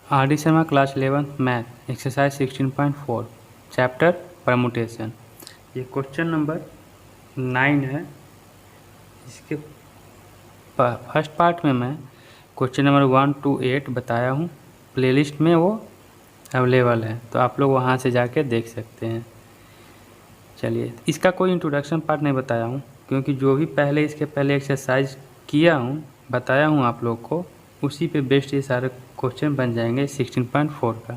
R D Sharma class 11 math exercise 16.4 chapter permutation. ये question number 9 है। इसके फर्स्ट पार्ट में मैं क्वेश्चन नंबर 1 to 8 बताया हूँ। प्लेलिस्ट में वो अवेलेबल है, तो आप लोग वहाँ से जाके देख सकते हैं। चलिए, इसका कोई इंट्रोडक्शन पार्ट नहीं बताया हूँ, क्योंकि जो भी इसके पहले एक्सरसाइज किया हूँ बताया हूँ आप लोग को, उसी पे बेस्ड ये सारे क्वेश्चन बन जाएंगे 16.4 का।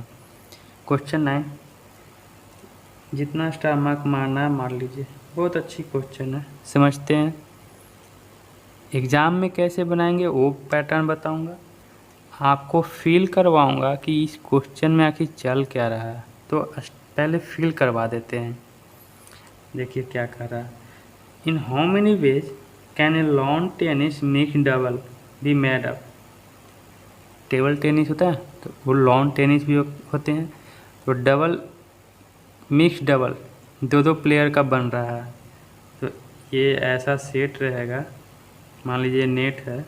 क्वेश्चन 9, जितना स्टार मार्क मारना है मार लीजिए। बहुत अच्छी क्वेश्चन है, समझते हैं। एग्ज़ाम में कैसे बनाएंगे वो पैटर्न बताऊंगा, आपको फील करवाऊंगा कि इस क्वेश्चन में आखिर चल क्या रहा है। तो पहले फील करवा देते हैं। देखिए क्या कर रहा है। In how many ways can a lawn tennis mix double be made up. Table tennis होता है तो वो लॉन टेनिस भी होते हैं, तो डबल मिक्स डबल दो प्लेयर का बन रहा है। तो ये ऐसा सेट रहेगा, मान लीजिए नेट है,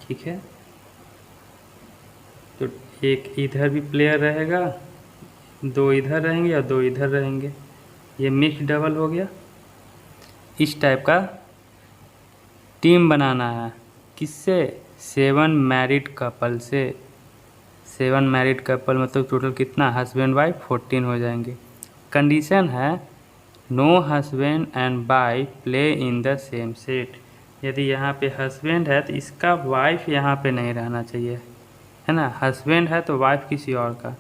ठीक है। तो एक इधर भी प्लेयर रहेगा, दो इधर रहेंगे और दो इधर रहेंगे, ये मिक्स डबल हो गया। इस टाइप का टीम बनाना है। किससे? 7 मैरिड कपल से। 7 मैरिड कपल मतलब टोटल कितना? हस्बैंड वाइफ 14 हो जाएंगे। कंडीशन है no husband and wife play in the same set. यदि यहाँ पे हस्बैंड है तो इसका वाइफ यहाँ पे नहीं रहना चाहिए, है ना। हस्बैंड है तो वाइफ किसी और का,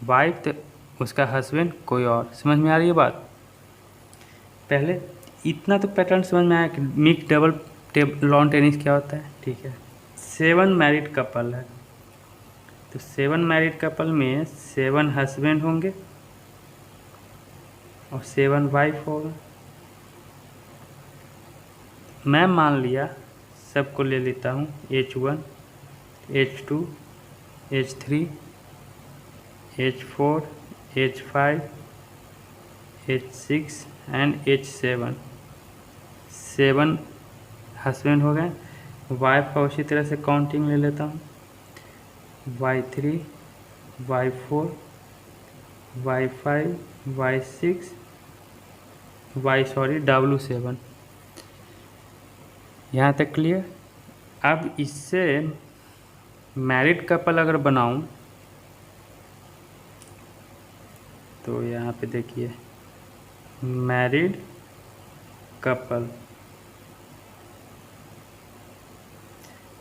वाइफ तो उसका हस्बैंड कोई और। समझ में आ रही है बात? पहले इतना तो पैटर्न समझ में आया कि मिक्स डबल लॉन टेनिस क्या होता है, ठीक है। 7 मैरिड कपल है, तो 7 मैरिड कपल में 7 हस्बैंड होंगे और 7 वाइफ होगा। मैं मान लिया, सबको ले लेता हूँ, H1, H2, H3, H4, H5, H6 and H7। 7 husband हो गए। वाइफ का उसी तरह से काउंटिंग ले लेता हूँ, Y3, Y4, Y5, Y6, W7। यहाँ तक क्लियर। अब इससे मैरिड कपल अगर बनाऊं तो यहाँ पे देखिए मैरिड कपल,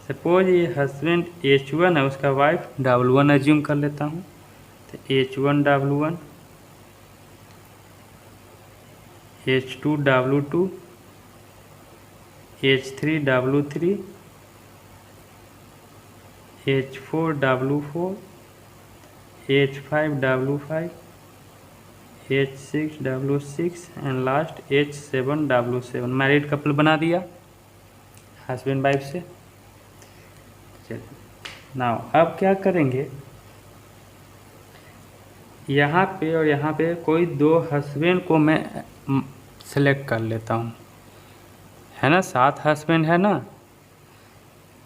सपोज ये हस्बैंड H1 है, उसका वाइफ W1 एज्यूम कर लेता हूँ। तो H1 W1, H2 W2, H3 W3, H4 W4, H5 W5, H6 W6 and last H7 W7। Married couple बना दिया हस्बैंड वाइफ से। चलिए नाउ अब क्या करेंगे, यहाँ पे और यहाँ पे कोई 2 हस्बैंड को मैं सेलेक्ट कर लेता हूँ, है ना। 7 हस्बैंड है ना,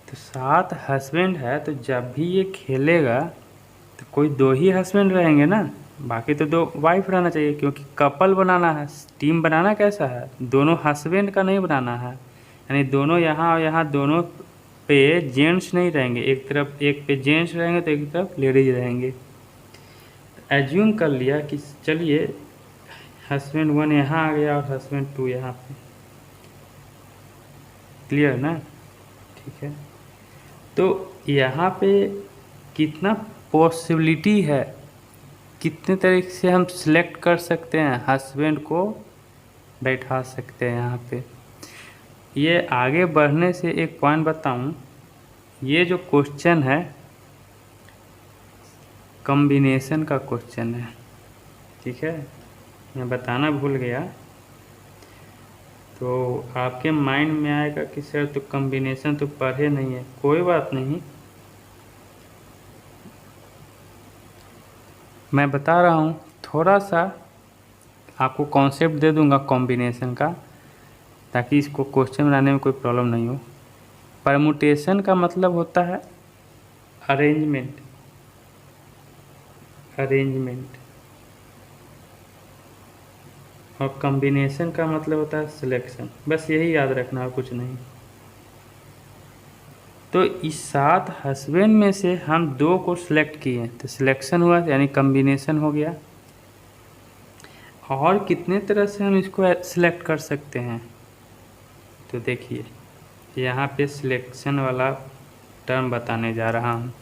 तो 7 हस्बैंड है, तो जब भी ये खेलेगा तो कोई 2 ही हस्बैंड रहेंगे ना, बाकी तो 2 वाइफ रहना चाहिए, क्योंकि कपल बनाना है। टीम बनाना कैसा है, दोनों हस्बैंड का नहीं बनाना है, यानी दोनों यहाँ और यहाँ दोनों पे जेंट्स नहीं रहेंगे, एक तरफ एक पे जेंट्स रहेंगे तो एक तरफ लेडीज रहेंगे। एज्यूम कर लिया कि चलिए हस्बैंड 1 यहाँ आ गया और हस्बैंड 2 यहाँ पे। क्लियर ना? ठीक है। तो यहाँ पे कितना पॉसिबिलिटी है, कितने तरीके से हम सिलेक्ट कर सकते हैं, हस्बैंड को बैठा सकते हैं यहाँ पे। ये आगे बढ़ने से एक पॉइंट बताऊँ, ये जो क्वेश्चन है कॉम्बिनेशन का क्वेश्चन है, ठीक है। मैं बताना भूल गया, तो आपके माइंड में आएगा कि सर तो कॉम्बिनेशन तो पढ़े नहीं है। कोई बात नहीं, मैं बता रहा हूँ, थोड़ा सा आपको कॉन्सेप्ट दे दूंगा कॉम्बिनेशन का, ताकि इसको क्वेश्चन बनाने में कोई प्रॉब्लम नहीं हो। परमुटेशन का मतलब होता है अरेंजमेंट, अरेंजमेंट। और कॉम्बिनेशन का मतलब होता है सिलेक्शन। बस यही याद रखना, और कुछ नहीं। तो इस 7 हस्बैंड में से हम 2 को सिलेक्ट किए, तो सिलेक्शन हुआ, यानी कॉम्बिनेशन हो गया। और कितने तरह से हम इसको सिलेक्ट कर सकते हैं, तो देखिए यहाँ पे सिलेक्शन वाला टर्म बताने जा रहा हूँ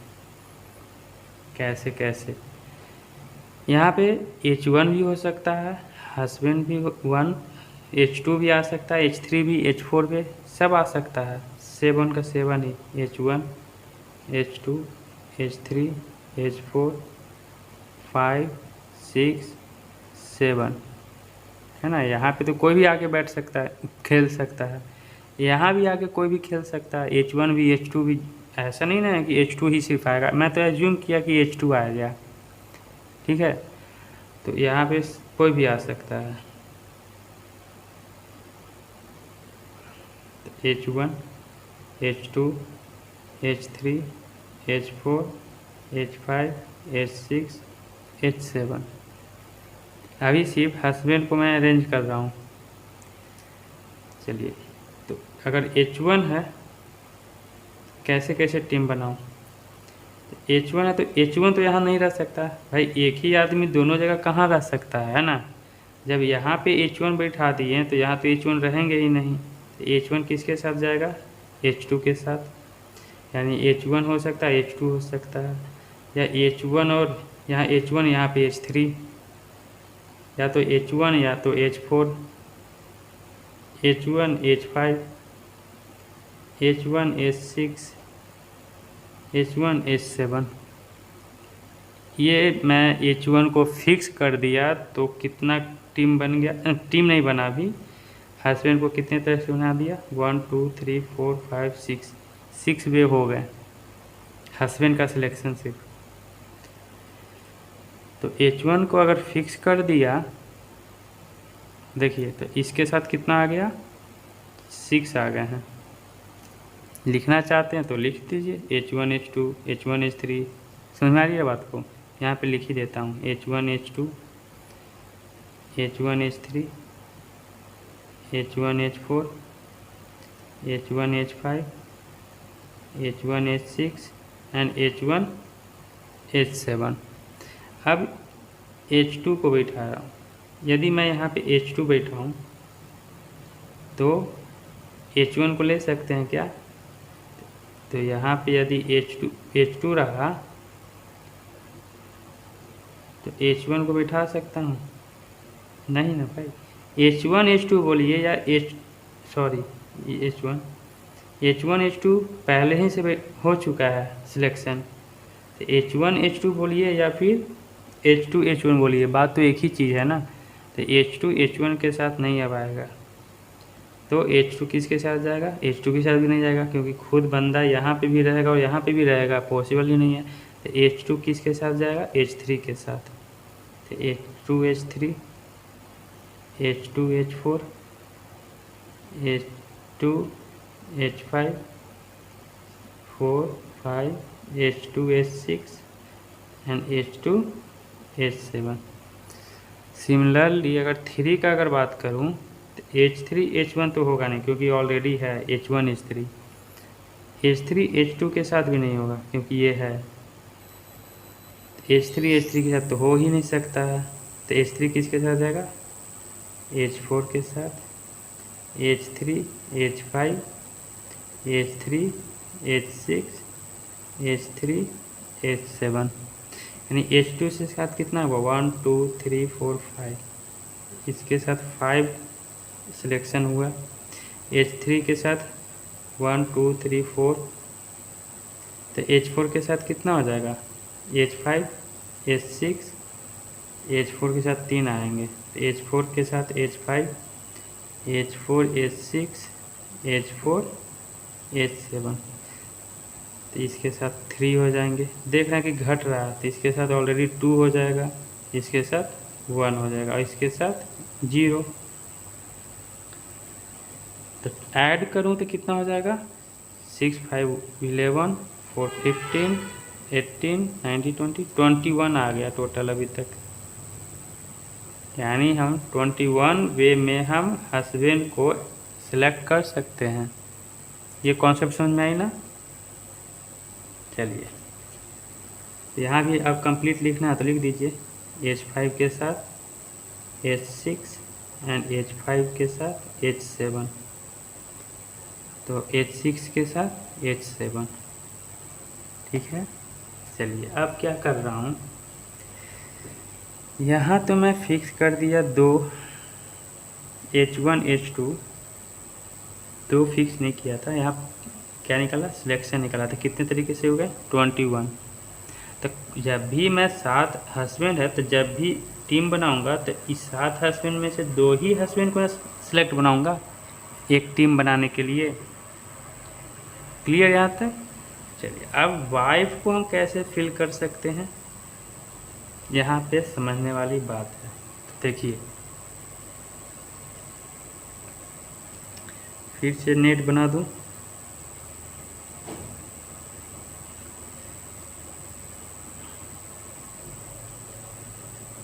कैसे कैसे। यहाँ पे H1 भी हो सकता है, हस्बैंड भी 1, H2 भी आ सकता है, H3 भी, H4 भी, सब आ सकता है। 7 का 7 ही, H1, H2, H3, H4, 5, 6, 7, है ना। यहाँ पे तो कोई भी आके बैठ सकता है, खेल सकता है। यहाँ भी आके कोई भी खेल सकता है, H1 भी, H2 भी। ऐसा नहीं ना है कि H2 ही सिर्फ आएगा, मैं तो एज्यूम किया कि H2 आ गया, ठीक है। तो यहाँ पे कोई भी आ सकता है। H1, H2, H3, H4, H5, H6, H7। अभी सिर्फ हस्बैंड को मैं अरेंज कर रहा हूँ। चलिए, तो अगर H1 है, कैसे कैसे टीम बनाऊँ। H1 है तो H1 तो यहाँ नहीं रह सकता भाई, एक ही आदमी दोनों जगह कहाँ रह सकता है ना। जब यहाँ पे H1 बैठा दिए तो यहाँ तो H1 रहेंगे ही नहीं। तो H1 किसके साथ जाएगा, H2 के साथ। यानी H1 हो सकता है, H2 हो सकता है, या H1 और यहाँ H1, यहाँ पे H3, या तो H1 या तो H4, H1 H5, H1 H6, H1 H7। ये मैं H1 को फिक्स कर दिया तो कितना टीम बन गया, टीम नहीं बना अभी। हस्बैंड को कितने तरह से बना दिया, 1 2 3 4 5 6 वे हो गए हस्बैंड का सिलेक्शन सिर्फ। तो H1 को अगर फिक्स कर दिया, देखिए तो इसके साथ कितना आ गया, 6 आ गए हैं। लिखना चाहते हैं तो लिख दीजिए, H1 H2, H1 H3। समझ में आ रही है बात को, यहाँ पे लिख ही देता हूँ, H1 H2, H1 H3, H1 H4, H1 H5, H1 H6 and H1 H7। अब H2 को बैठा रहा हूँ। यदि मैं यहाँ पे H2 बैठाऊँ तो H1 को ले सकते हैं क्या, तो यहाँ पे यदि H2 रहा तो H1 को बैठा सकता हूँ, नहीं ना भाई। H1 H2 बोलिए या H1 H2 पहले ही से हो चुका है सिलेक्शन। तो H1 H2 बोलिए या फिर H2 H1 बोलिए, बात तो एक ही चीज़ है ना। तो H2 H1 के साथ नहीं अब आएगा, तो H2 किसके साथ जाएगा, H2 के साथ भी नहीं जाएगा, क्योंकि खुद बंदा यहाँ पे भी रहेगा और यहाँ पे भी रहेगा, पॉसिबल ही नहीं है। तो H2 किसके साथ जाएगा, H3 के साथ। तो H2 H3, H2 H4, H2 H5, 4 5, H2 H6 and H2 H7। Similarly अगर 3 का अगर बात करूँ तो H3 H1 तो होगा नहीं, क्योंकि ऑलरेडी है H1 H3। H3 H2 के साथ भी नहीं होगा, क्योंकि ये है। H3 H3 के साथ तो हो ही नहीं सकता है। तो H3 किसके साथ जाएगा, H4 के साथ, H3 H5, H3 H6, H3 H7। यानी H2 के साथ कितना होगा, 1 2 3 4 5, इसके साथ 5 सिलेक्शन हुआ। H3 के साथ 1 2 3 4, तो H4 के साथ कितना हो जाएगा, H5 H6, H4 के साथ 3 आएंगे। तो H4 के साथ H5, H4 H6, H4 H7, तो इसके साथ 3 हो जाएंगे। देख रहे हैं कि घट रहा है, तो इसके साथ ऑलरेडी 2 हो जाएगा, इसके साथ 1 हो जाएगा और इसके साथ 0। तो ऐड करूं तो कितना हो जाएगा, 6 5 11 4 15 18, 19, 20, 21 आ गया टोटल अभी तक। यानी हम 21 वे में हम हस्बैंड को सिलेक्ट कर सकते हैं। ये कॉन्सेप्ट समझ में आई ना? चलिए, यहाँ भी अब कंप्लीट लिखना है तो लिख दीजिए H5 के साथ H6 एंड H5 के साथ H7, तो H6 के साथ H7। ठीक है, चलिए अब क्या कर रहा हूँ, यहाँ तो मैं फिक्स कर दिया दो H1 H2, दो फिक्स नहीं किया था। यहाँ क्या निकला, सिलेक्शन निकला था। कितने तरीके से हो गए, 21। तो जब भी मैं 7 हस्बैंड है तो जब भी टीम बनाऊंगा तो इस 7 हस्बैंड में से 2 ही हस्बैंड को सिलेक्ट बनाऊंगा एक टीम बनाने के लिए। क्लियर यहाँ तक? चलिए, अब वाइफ को हम कैसे फिल कर सकते हैं, यहाँ पे समझने वाली बात है। देखिए, फिर से नेट बना दूं।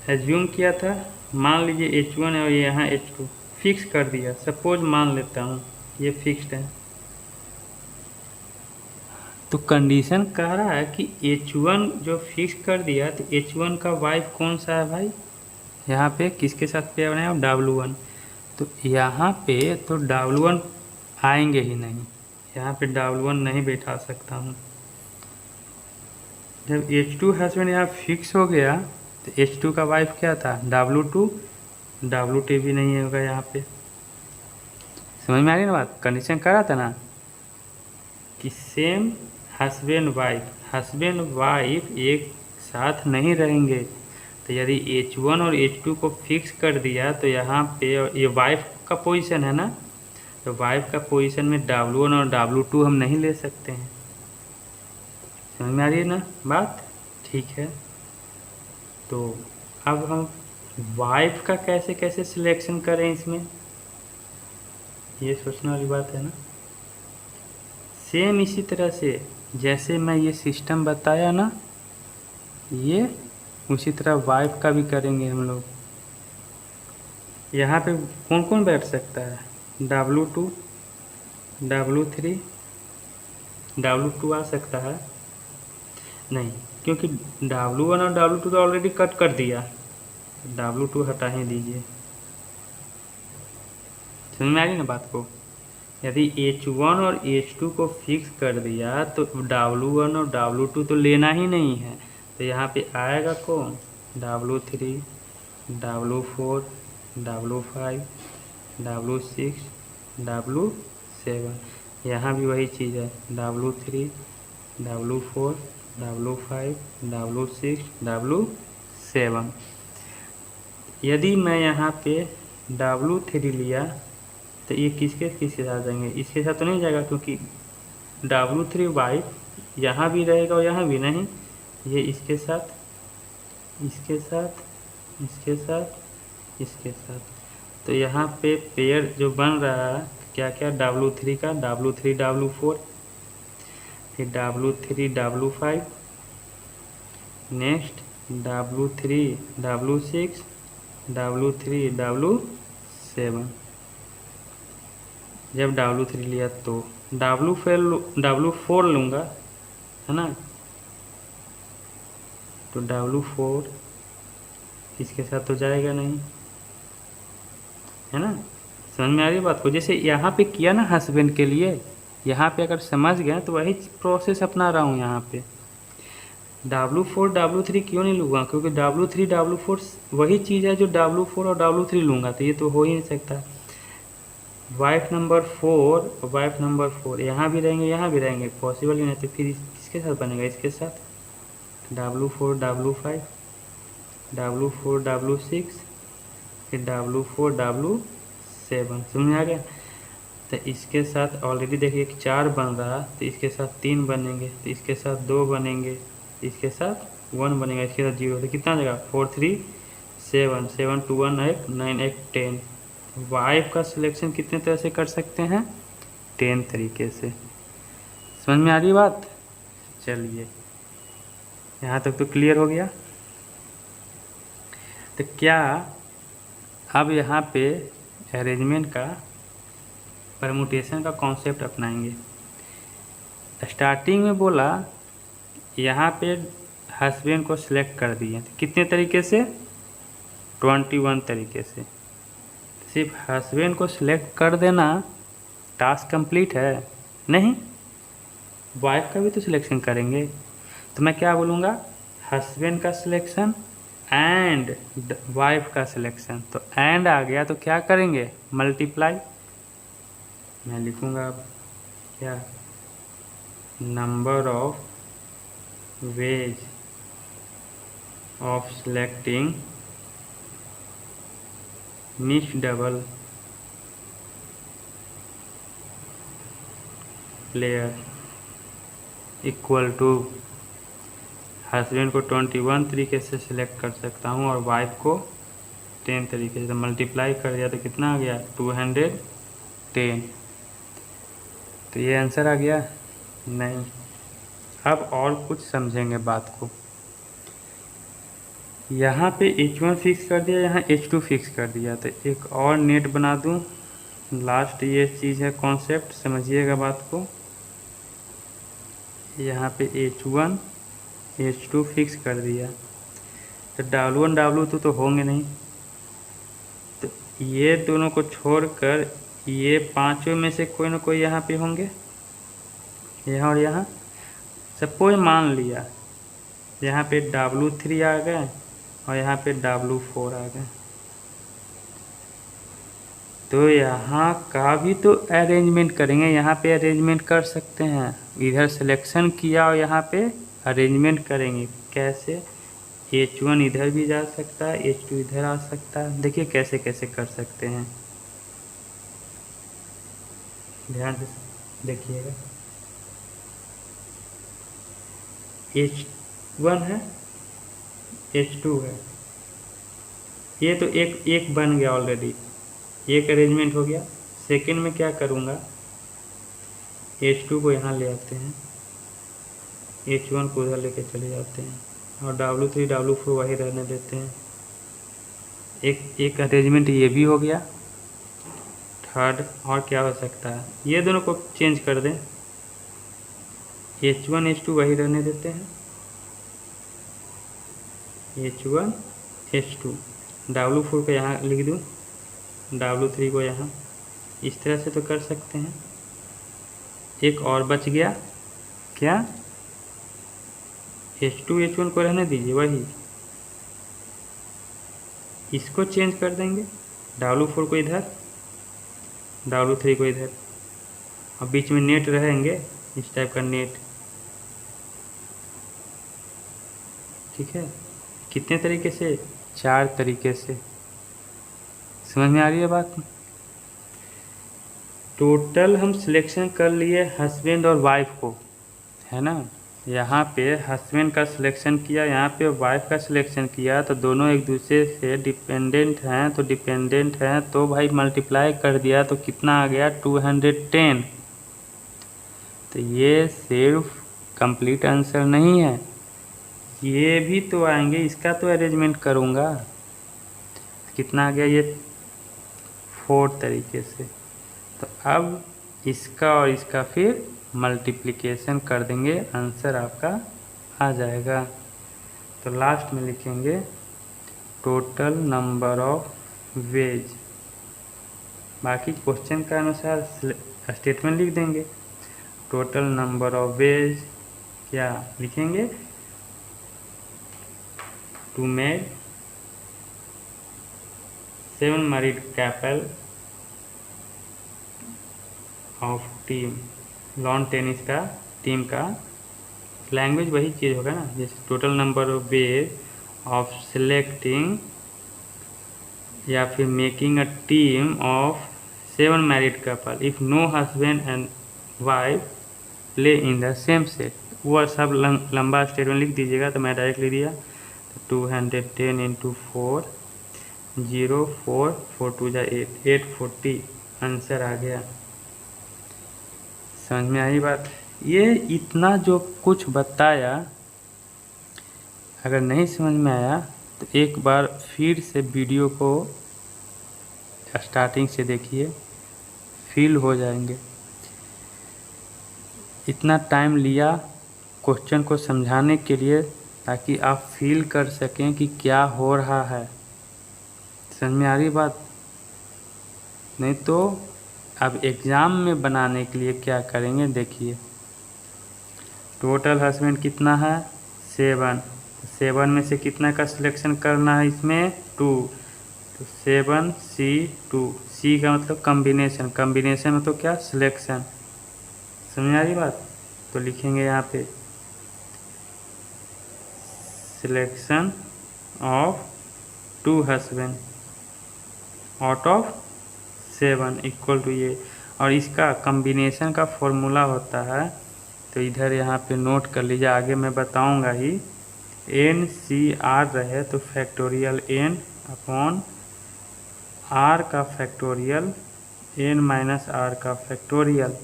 एज्यूम किया था, मान लीजिए H1 है और यहाँ H2 फिक्स कर दिया। सपोज मान लेता हूँ ये फिक्स्ड है, तो कंडीशन कह रहा है कि H1 जो फिक्स कर दिया तो H1 का वाइफ कौन सा है भाई, यहाँ पे किसके साथ पेयर बनाया, W1। तो यहाँ पे तो W1 आएंगे ही नहीं, यहाँ पे W1 नहीं बैठा सकता हूँ। जब H2 हस्बैंड यहाँ फिक्स हो गया तो H2 का वाइफ क्या था, W2, W2 भी नहीं होगा यहाँ पे। समझ में आ रही ना बात? कंडीशन कर रहा था ना कि सेम हस्बैंड वाइफ एक साथ नहीं रहेंगे। तो यदि H1 और H2 को फिक्स कर दिया तो यहाँ पे ये वाइफ का पोजीशन है ना, तो वाइफ का पोजीशन में W1 और W2 हम नहीं ले सकते हैं। समझ में आ रही है ना बात? ठीक है, तो अब हम वाइफ का कैसे कैसे सिलेक्शन करें इसमें, ये सोचने वाली बात है ना। सेम इसी तरह से जैसे मैं ये सिस्टम बताया ना, ये उसी तरह वाइफ का भी करेंगे हम लोग। यहाँ पे कौन कौन बैठ सकता है, W2, W3, W2 आ सकता है नहीं, क्योंकि W1 और W2 तो ऑलरेडी कट कर दिया, W2 हटा ही दीजिए। समझ में आ रही ना बात को? यदि H1 और H2 को फिक्स कर दिया तो W1 और W2 तो लेना ही नहीं है। तो यहाँ पे आएगा कौन, W3, W4, W5, W6, W7। यहाँ भी वही चीज़ है, W3, W4, W5, W6, W7। यदि मैं यहाँ पे W3 लिया तो ये किसके साथ जाएंगे, इसके साथ तो नहीं जाएगा, क्योंकि W3 वाइफ यहाँ भी रहेगा और यहाँ भी नहीं, ये इसके साथ, इसके साथ, इसके साथ, इसके साथ। तो यहाँ पे पेयर जो बन रहा है क्या क्या, W3 का W3 W4, फिर W3 W5, next W3 W6, W3 W7। जब W3 लिया तो W4 लूँगा, है ना, तो W4 इसके साथ तो जाएगा नहीं, है ना। समझ में आ रही बात को? जैसे यहाँ पे किया ना हस्बैंड के लिए, यहाँ पे अगर समझ गए तो वही प्रोसेस अपना रहा हूँ। यहाँ पे W4 W3 क्यों नहीं लूँगा, क्योंकि W3 W4 वही चीज़ है जो W4 और W3 लूँगा, तो ये तो हो ही नहीं सकता। वाइफ नंबर 4 यहाँ भी रहेंगे, यहाँ भी रहेंगे, पॉसिबल ही नहीं। तो फिर किसके साथ बनेगा, इसके साथ W4 W5, W4 W6, फिर W4 W7। समझ में आ गया? तो इसके साथ ऑलरेडी देखिए 4 बन रहा, तो इसके साथ 3 बनेंगे, तो इसके साथ 2 बनेंगे, इसके साथ 1 बनेगा, इसके साथ 0। तो कितना जाएगा, 4 3 7, 7 2 1 8 9 8 10। वाइफ का सिलेक्शन कितने तरह से कर सकते हैं, 10 तरीके से। समझ में आ रही बात? चलिए, यहाँ तक तो क्लियर हो गया। तो क्या अब यहाँ पे अरेंजमेंट का परमुटेशन का कॉन्सेप्ट अपनाएंगे। स्टार्टिंग में बोला यहाँ पे हस्बैंड को सिलेक्ट कर दिए, कितने तरीके से, 21 तरीके से। सिर्फ हस्बैंड को सिलेक्ट कर देना टास्क कंप्लीट है नहीं, वाइफ का भी तो सिलेक्शन करेंगे। तो मैं क्या बोलूँगा, हस्बैंड का सिलेक्शन एंड वाइफ का सिलेक्शन। तो एंड आ गया तो क्या करेंगे, मल्टीप्लाई। मैं लिखूँगा अब क्या, number of ways of selecting mix double player equal to, husband को 21 तरीके से सिलेक्ट कर सकता हूँ और वाइफ को 10 तरीके से। तो मल्टीप्लाई कर दिया तो कितना आ गया, 210। तो ये आंसर आ गया नहीं। अब और कुछ समझेंगे बात को। यहाँ पे H1 फिक्स कर दिया, यहाँ H2 फिक्स कर दिया। तो एक और नेट बना दूँ, लास्ट ये चीज़ है कॉन्सेप्ट, समझिएगा बात को। यहाँ पे H1 H2 फिक्स कर दिया, तो W1 W2 तो होंगे नहीं। तो ये दोनों को छोड़कर ये पांचों में से कोई ना कोई यहाँ पे होंगे, यहाँ और यहाँ। सपोज मान लिया यहाँ पे W3 आ गए और यहाँ पे W4 आ गए, तो यहाँ का भी तो अरेंजमेंट करेंगे। यहाँ पे अरेंजमेंट कर सकते हैं, इधर सिलेक्शन किया और यहाँ पे अरेंजमेंट करेंगे। कैसे, H1 इधर भी जा सकता है, H2 इधर आ सकता है। देखिए कैसे कैसे कर सकते हैं, ध्यान से देखिएगा। H1 है, H2 है, ये तो एक बन गया ऑलरेडी, एक अरेंजमेंट हो गया। सेकंड में क्या करूँगा, H2 को यहाँ ले आते हैं, H1 को उधर लेके चले जाते हैं और W3 W4 वही रहने देते हैं। एक अरेंजमेंट ये भी हो गया। थर्ड और क्या हो सकता है, ये दोनों को चेंज कर दें, H1 H2 वही रहने देते हैं, H1 H2, W4 को यहाँ लिख दूँ, W3 को यहाँ, इस तरह से तो कर सकते हैं। एक और बच गया क्या, H2 H1 को रहने दीजिए वही, इसको चेंज कर देंगे, W4 को इधर, W3 को इधर, और बीच में नेट रहेंगे, इस टाइप का नेट। ठीक है, कितने तरीके से, 4 तरीके से। समझ में आ रही है बात। टोटल हम सिलेक्शन कर लिए हस्बैंड और वाइफ को, है ना। यहाँ पे हस्बैंड का सिलेक्शन किया, यहाँ पे वाइफ का सिलेक्शन किया, तो दोनों एक दूसरे से डिपेंडेंट हैं। तो डिपेंडेंट हैं तो भाई मल्टीप्लाई कर दिया तो कितना आ गया, 210। तो ये सिर्फ कंप्लीट आंसर नहीं है, ये भी तो आएंगे, इसका तो अरेंजमेंट करूँगा। कितना आ गया ये, 4 तरीके से। तो अब इसका और इसका फिर मल्टीप्लिकेशन कर देंगे, आंसर आपका आ जाएगा। तो लास्ट में लिखेंगे टोटल नंबर ऑफ वेज, बाकी क्वेश्चन के अनुसार स्टेटमेंट लिख देंगे। टोटल नंबर ऑफ वेज क्या लिखेंगे, to made 7 married couple of team, lawn tennis का टीम का लैंग्वेज वही चीज़ होगा ना, जैसे total number of ways of selecting या फिर making a team of 7 married couple if no husband and wife play in the same set. वो सब लंबा स्टेटमेंट लिख दीजिएगा, तो मैं डायरेक्ट लिख दिया। तो 210 इंटू 4 0 4 4 2 8 840 आंसर आ गया। समझ में आई बात। ये इतना जो कुछ बताया अगर नहीं समझ में आया तो एक बार फिर से वीडियो को स्टार्टिंग से देखिए, फील हो जाएंगे। इतना टाइम लिया क्वेश्चन को समझाने के लिए ताकि आप फील कर सकें कि क्या हो रहा है। समझ में आ रही बात? नहीं तो अब एग्ज़ाम में बनाने के लिए क्या करेंगे देखिए। टोटल हस्बैंड कितना है 7, 7 में से कितना का सिलेक्शन करना है इसमें 2, तो 7C2, C का मतलब कम्बिनेशन, कम्बिनेशन में तो क्या सिलेक्शन। समझ आ रही बात? तो लिखेंगे यहाँ पे selection of 2 husband out of 7 equal to ये, और इसका कम्बिनेशन का फॉर्मूला होता है, तो इधर यहाँ पे नोट कर लीजिए, आगे मैं बताऊँगा ही। NCR रहे तो फैक्टोरियल N अपॉन R का फैक्टोरियल N माइनस R का फैक्टोरियल।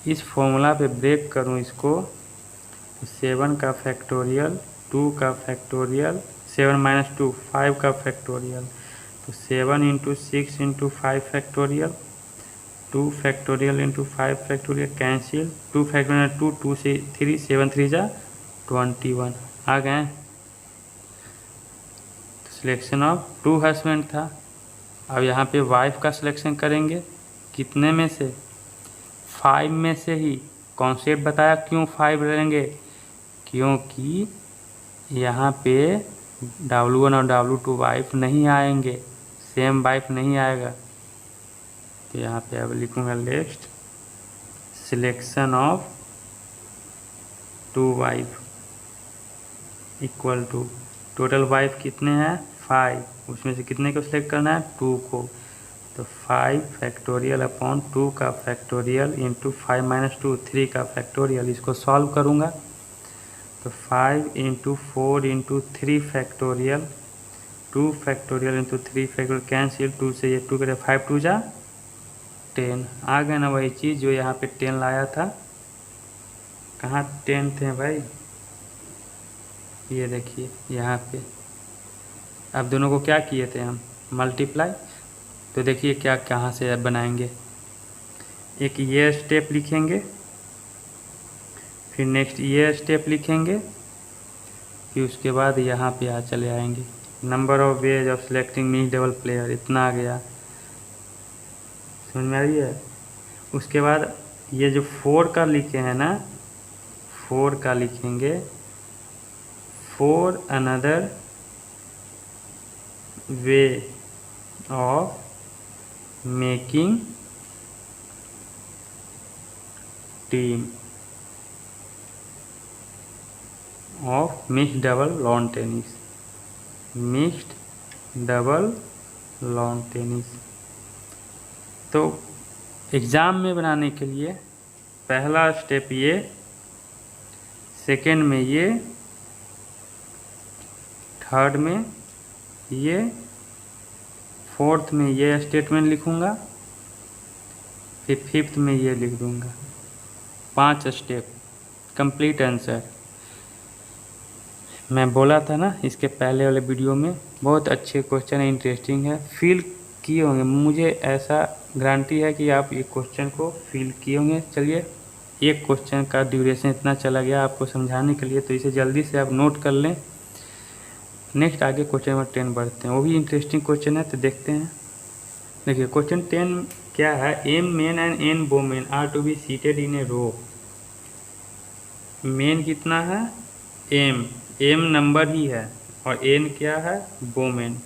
इस फॉर्मूला पे ब्रेक करूँ इसको तो 7 का फैक्टोरियल 2 का फैक्टोरियल 7 माइनस 2 5 का फैक्टोरियल, तो 7 into 6 into 5 factorial, 2 factorial into 5 factorial cancel, 2 factorial 2 2 से 3 7 3 जा 21 आ गए। सिलेक्शन ऑफ 2 हस्बैंड था। अब यहाँ पे वाइफ का सिलेक्शन करेंगे, कितने में से 5 में से ही। कॉन्सेप्ट बताया क्यों 5 रहेंगे, क्योंकि यहाँ पे W1 और W2 वाइफ नहीं आएंगे, सेम वाइफ नहीं आएगा। तो यहाँ पे अब लिखूँगा next selection of 2 wife equal to total wife कितने हैं 5, उसमें से कितने को सिलेक्ट करना है 2 को, तो 5 फैक्टोरियल अपॉन 2 का फैक्टोरियल इंटू 5 माइनस 2 3 का फैक्टोरियल। इसको सॉल्व करूँगा तो 5 into 4 into 3 factorial, 2 factorial into 3 factorial cancel, 2 से ये 2 करे 5 2 जा 10 आ गया ना, वही चीज़ जो यहाँ पे 10 लाया था। कहाँ 10 थे भाई, ये देखिए यहाँ पे। अब दोनों को क्या किए थे हम मल्टीप्लाई, तो देखिए क्या कहाँ से बनाएंगे। एक ये स्टेप लिखेंगे, फिर नेक्स्ट ये स्टेप लिखेंगे, फिर उसके बाद यहाँ पे चले आएंगे। Number of ways of selecting mix double player इतना आ गया, समझ में आ रही है। उसके बाद ये जो 4 का लिखे हैं ना, 4 का लिखेंगे for another way of making team of mixed double lawn tennis, mixed double lawn tennis. तो एग्ज़ाम में बनाने के लिए पहला स्टेप ये, सेकेंड में ये, थर्ड में ये, फोर्थ में ये स्टेटमेंट लिखूँगा, फिर फिफ्थ में ये लिख दूँगा। 5 स्टेप कंप्लीट आंसर। मैं बोला था ना इसके पहले वाले वीडियो में, बहुत अच्छे क्वेश्चन है, इंटरेस्टिंग है, फील किए होंगे, मुझे ऐसा गारंटी है कि आप ये क्वेश्चन को फील किए होंगे। चलिए, एक क्वेश्चन का ड्यूरेशन इतना चला गया आपको समझाने के लिए, तो इसे जल्दी से आप नोट कर लें। नेक्स्ट आगे क्वेश्चन नंबर 10 बढ़ते हैं, वो भी इंटरेस्टिंग क्वेश्चन है, तो देखते हैं। देखिए क्वेश्चन 10 क्या है, m men and n women are to be seated in a row. Men कितना है एम नंबर ही है, और एन क्या है वोमेन।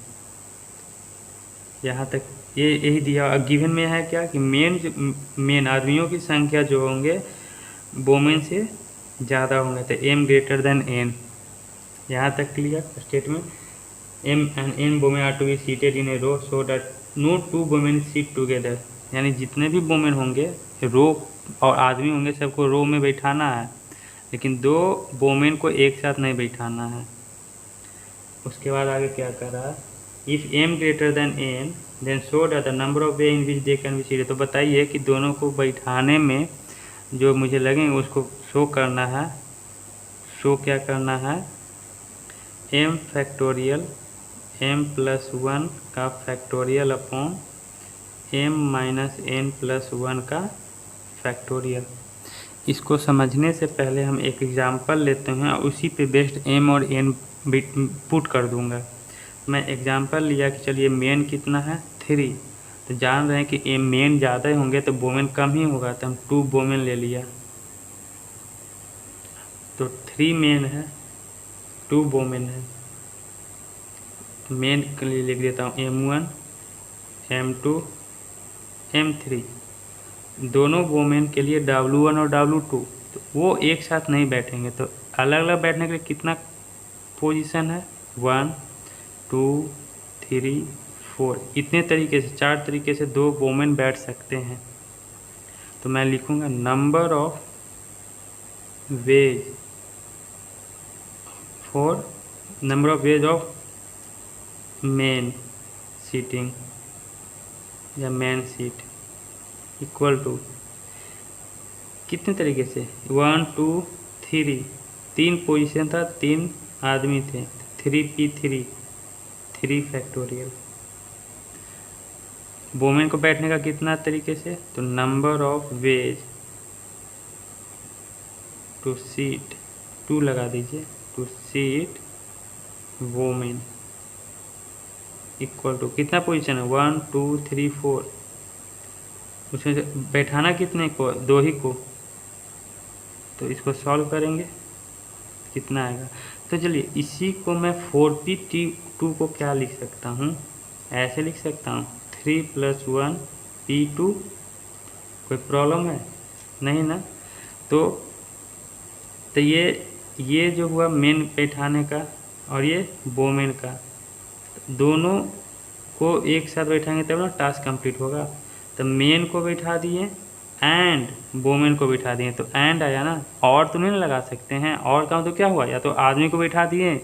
यहाँ तक ये यही दिया। गिवन में है क्या कि मेन आदमियों की संख्या जो होंगे वोमेन से ज़्यादा होंगे, तो एम ग्रेटर देन एन। यहाँ तक clear statement. M and n women are to be seated in a row so that no 2 women seat together. यानी जितने भी वोमेन होंगे रो और आदमी होंगे सबको रो में बैठाना है, लेकिन 2 वोमेन को एक साथ नहीं बैठाना है। उसके बाद आगे क्या कर रहा है, if m greater than n then show that the number of way in which they can be seated. तो बताइए कि दोनों को बैठाने में जो मुझे लगेंगे उसको शो करना है। शो क्या करना है, M factorial M plus one का factorial upon M minus N plus one का फैक्टोरियल। इसको समझने से पहले हम एक एग्जांपल लेते हैं और उसी पे बेस्ड एम और एन पुट कर दूंगा। मैं एग्जांपल लिया कि चलिए मेन कितना है 3, तो जान रहे हैं कि एम मेन ज़्यादा होंगे तो बोमेन कम ही होगा, तो हम 2 बोमेन ले लिया, तो 3 मेन है 2 बोमेन है। मेन के लिए लिख देता हूँ M1 M2 M3। दोनों वोमेन के लिए W1 और W2 तो वो एक साथ नहीं बैठेंगे, तो अलग अलग बैठने के लिए कितना पोजीशन है 1 2 3 4, इतने तरीके से 4 तरीके से 2 वोमेन बैठ सकते हैं। तो मैं लिखूँगा number of ways of men seating या मेन सीट इक्वल टू कितने तरीके से 1 2 3, 3 पोजीशन था, 3 आदमी थे, 3p3 3 फैक्टोरियल। वोमेन को बैठने का कितना तरीके से, तो number of ways to seat 2 लगा दीजिए, to seat women equal to कितना पोजीशन है 1 2 3 4, उसमें से बैठाना कितने को 2 ही को, तो इसको सॉल्व करेंगे कितना आएगा। तो चलिए इसी को मैं 4p2 को क्या लिख सकता हूँ, ऐसे लिख सकता हूँ 3 + 1 p2। कोई प्रॉब्लम है नहीं ना। तो ये जो हुआ मेन बैठाने का और ये वोमेन का, दोनों को एक साथ बैठाएंगे तब ना टास्क कंप्लीट होगा। तो मेन को बैठा दिए एंड वोमेन को बैठा दिए, तो एंड आया ना, और तो नहीं लगा सकते हैं, और का तो क्या हुआ, या तो आदमी को बैठा दिए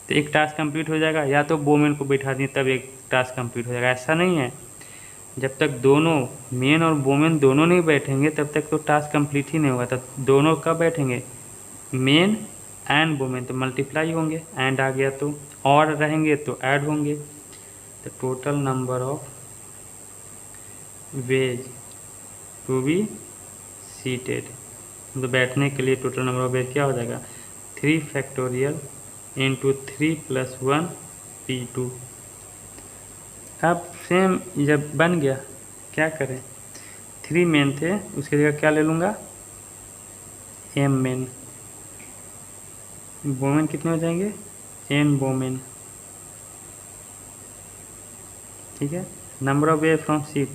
तो एक टास्क कंप्लीट हो जाएगा, या तो वोमेन को बैठा दिए तब एक टास्क कंप्लीट हो जाएगा। ऐसा नहीं है, जब तक दोनों मेन और वोमेन दोनों नहीं बैठेंगे तब तक तो टास्क कंप्लीट ही नहीं होगा। तो दोनों कब बैठेंगे, मेन एंड वोमेन, तो मल्टीप्लाई होंगे, एंड आ गया तो, और रहेंगे तो ऐड होंगे। तो total number of ways to be seated, मतलब बैठने के लिए टोटल नंबर ऑफ वेज क्या हो जाएगा 3 फैक्टोरियल इंटू 3 + 1 p2। अब सेम जब बन गया क्या करें, 3 मेन थे उसकी जगह क्या ले लूँगा m मेन, वोमेन कितने हो जाएंगे n वोमेन, ठीक है। Number of way from seat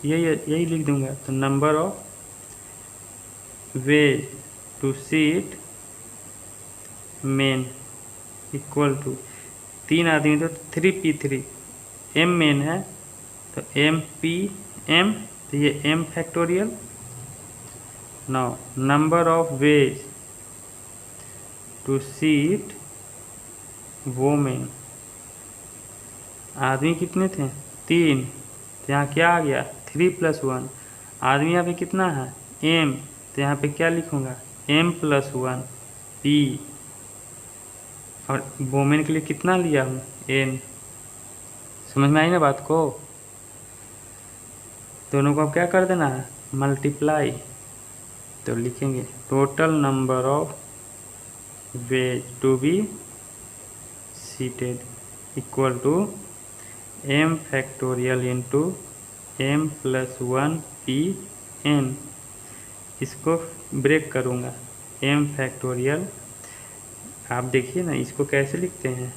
यही लिख दूंगा, तो number of way to seat men equal to 3 आदमी तो 3p3, m मेन है तो m तो ये m factorial. Now number of ways to seat women, आदमी कितने थे 3, तो यहाँ क्या आ गया 3 + 1, आदमी यहाँ पे कितना है m, तो यहाँ पे क्या लिखूँगा m + 1 p, और वोमेन के लिए कितना लिया हूँ n। समझ में आई ना बात को। दोनों को अब क्या कर देना है मल्टीप्लाई, तो लिखेंगे total number of ways to be seated equal to m factorial into m + 1 pn। इसको ब्रेक करूँगा m फैक्टोरियल, आप देखिए ना इसको कैसे लिखते हैं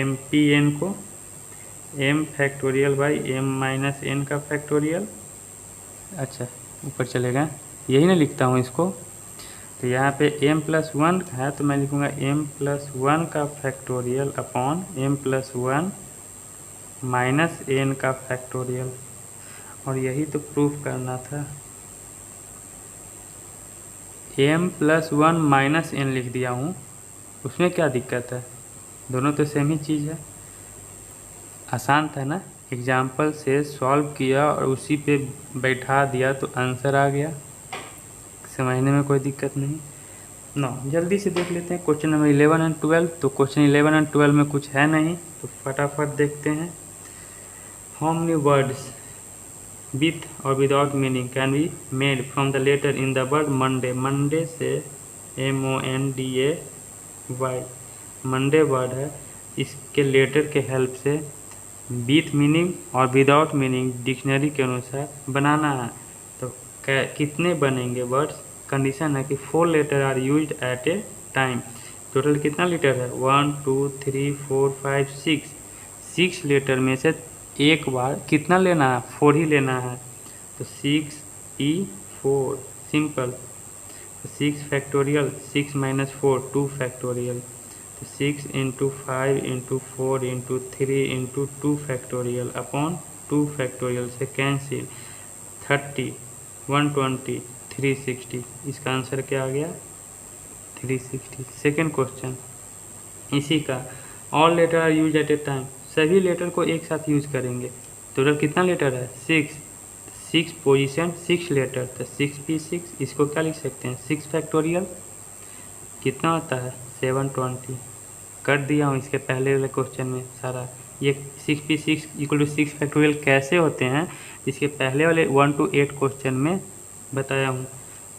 m को m factorial by m - n का फैक्टोरियल। अच्छा ऊपर चलेगा, यही ना लिखता हूँ इसको। तो यहाँ पे m + 1 है तो मैं लिखूँगा m + 1 का फैक्टोरियल अपॉन m + 1 - n का फैक्टोरियल, और यही तो प्रूफ करना था। m + 1 - n लिख दिया हूँ, उसमें क्या दिक्कत है, दोनों तो सेम ही चीज़ है। आसान था ना, एग्जाम्पल से सॉल्व किया और उसी पे बैठा दिया तो आंसर आ गया, समझने में कोई दिक्कत नहीं। नो जल्दी से देख लेते हैं क्वेश्चन नंबर 11 एंड 12। तो क्वेश्चन 11 एंड 12 में कुछ है नहीं, तो फटाफट देखते हैं। हाउ मेनी वर्ड्स विथ और without meaning can be made from the letter in the word Monday. Monday से MONDAY मंडे वर्ड है, इसके लेटर के हेल्प से विथ मीनिंग और विदाउट मीनिंग डिक्शनरी के अनुसार बनाना है। तो कितने बनेंगे वर्ड्स? कंडीशन है कि 4 letter are used at a time. Total कितना लेटर है? 1 2 3 4 5 6 लेटर में से एक बार कितना लेना है? 4 ही लेना है। तो 6E4 सिंपल। तो 6 फैक्टोरियल 6 माइनस 4 2 फैक्टोरियल। तो 6 into 5 into 4 into 3 into 2 factorial upon 2 factorial से कैंसिल 30 120 360। इसका आंसर क्या आ गया? 360। सेकेंड क्वेश्चन इसी का, all letter are use at a time. सभी लेटर को एक साथ यूज करेंगे। टोटल कितना लेटर है? 6 पोजीशन 6 लेटर, तो 6P6। इसको क्या लिख सकते हैं? 6 फैक्टोरियल कितना होता है? 720। कर दिया हूँ इसके पहले वाले क्वेश्चन में सारा। ये 6P6 इक्वल टू 6 फैक्टोरियल कैसे होते हैं इसके पहले वाले 1 to 8 क्वेश्चन में बताया हूँ।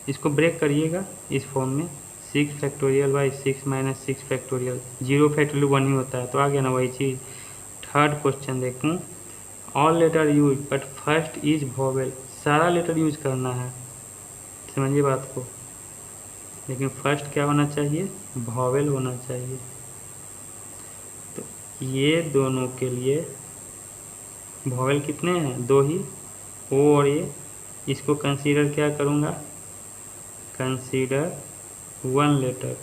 इसको ब्रेक करिएगा इस फॉर्म में, 6 factorial by 6 minus 6 factorial. 0 factorial 1 ही होता है, तो आ गया ना वही चीज़। थर्ड क्वेश्चन देखूँ, all letter use but first is vowel. सारा लेटर यूज करना है, समझिए बात को, लेकिन फर्स्ट क्या होना चाहिए? वोवेल होना चाहिए। तो ये दोनों के लिए वोवेल कितने हैं? 2 ही, ओ और ये। इसको कंसीडर क्या करूँगा? Consider 1 letter.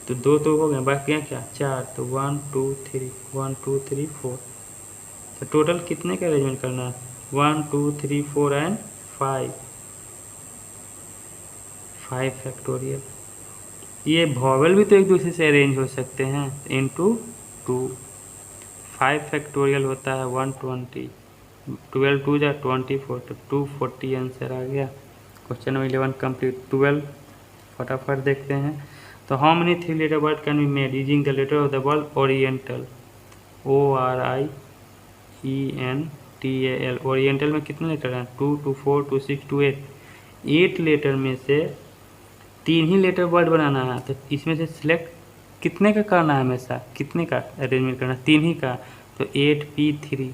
तो 2 तो हो गए, बाकी क्या? 4। तो 1 2 3 1 2 3 4। तो टोटल कितने का अरेंजमेंट करना है? 1 2 3 4 एंड 5 फैक्टोरियल। ये वॉवेल भी तो एक दूसरे से अरेंज हो सकते हैं, इंटू 2। 5 फैक्टोरियल होता है 120, 12 2 जा 24, तो 240 आंसर आ गया। Question number 11 complete. 12 फटाफट देखते हैं। तो how many 3 letter word can be made using the letter of the word oriental? ORIENTAL। Oriental में कितने लेटर हैं? 2 2 4 2 6 2 8। 8 लेटर में से 3 ही लेटर वर्ड बनाना है। तो इसमें से सिलेक्ट कितने का करना है? हमेशा कितने का अरेंजमेंट करना है? 3 ही का। तो 8P3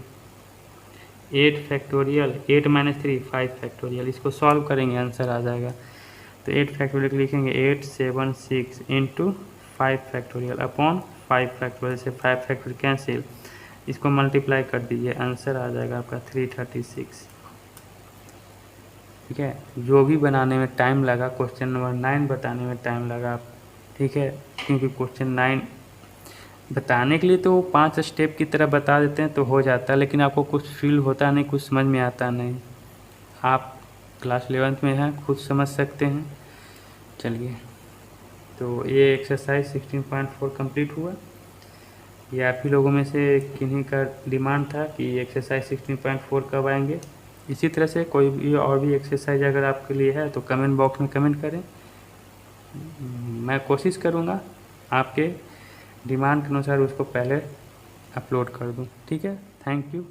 8 फैक्टोरियल 8 माइनस 3 5 फैक्टोरियल। इसको सॉल्व करेंगे, आंसर आ जाएगा। तो 8 फैक्टोरियल लिखेंगे 8 7 6 इंटू 5 फैक्टोरियल अपॉन 5 फैक्टोरियल से 5 फैक्टोरियल कैंसिल। इसको मल्टीप्लाई कर दीजिए, आंसर आ जाएगा आपका 336। ठीक है, जो भी बनाने में टाइम लगा, क्वेश्चन नंबर 9 बताने में टाइम लगा, ठीक है, क्योंकि क्वेश्चन 9 बताने के लिए तो वो 5 स्टेप की तरह बता देते हैं तो हो जाता है, लेकिन आपको कुछ फील होता नहीं, कुछ समझ में आता नहीं। आप क्लास 11th में हैं, खुद समझ सकते हैं। चलिए, तो ये एक्सरसाइज 16.4 कंप्लीट हुआ। ये आप ही लोगों में से किन्हीं का डिमांड था कि एक्सरसाइज 16.4 कब आएंगे। इसी तरह से कोई भी और भी एक्सरसाइज अगर आपके लिए है तो कमेंट बॉक्स में कमेंट करें, मैं कोशिश करूँगा आपके डिमांड के अनुसार उसको पहले अपलोड कर दूँ। ठीक है, थैंक यू।